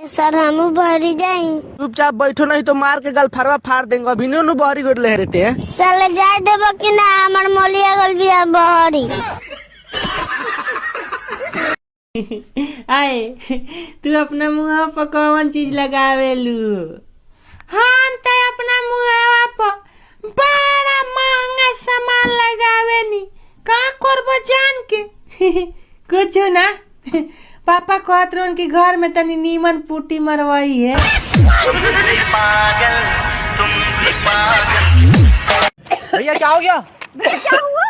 सर हम बहरी जाई। चुपचाप बैठो नहीं तो मार के गल फरवा फाड़ देंगे। अभी नु बहरी गोड़ ले रहते हैं। चले जाए देबो कि ना हमर मोलिया गल भी बहरी। आए तू अपना मुँह पर कौन चीज लगावेलू? हम तो अपना मुँह पर बड़ा महंगा सामान लगावेनी। का करबो जान के? कुछ ना पापा कहत रहे उनके घर में तनी नीमन पुट्टी मरवाई है। भैया क्या हो गया? क्या हुआ?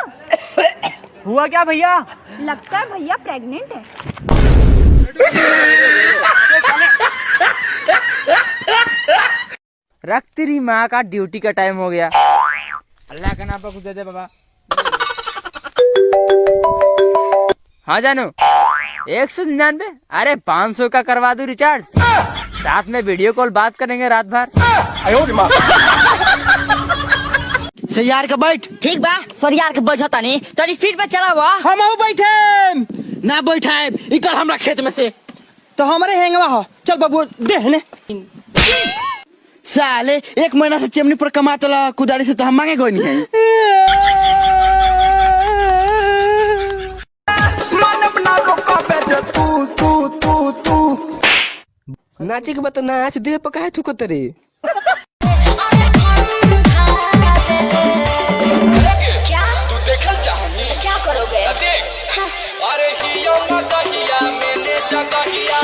हुआ क्या भैया? लगता है भैया प्रेग्नेंट है। रख तेरी माँ का ड्यूटी का टाइम हो गया। अल्लाह का नाम पर कुछ दे दे बाबा। हाँ जानू 199। अरे 500 का करवा दूं रिचार्ज, साथ में वीडियो कॉल बात करेंगे रात भर। यार का बैठ। ठीक बा सर यार के बैठता नहीं तनी स्पीड पे चलावा। हम बैठे ना बैठाए इकल हमरा खेत में से तो हमारे हेंगवा हो। चल बाबू दे ने साले 1 महीना से चिमनी पर कमाता ला कुदारी से तो हम मांगे कोई नहीं है। नाचे के बता नाच दे पकाए तू को तेरे। क्या तू देखल चाहनी क्या करोगे? अरे हिया मत हिया मैंने जगहिया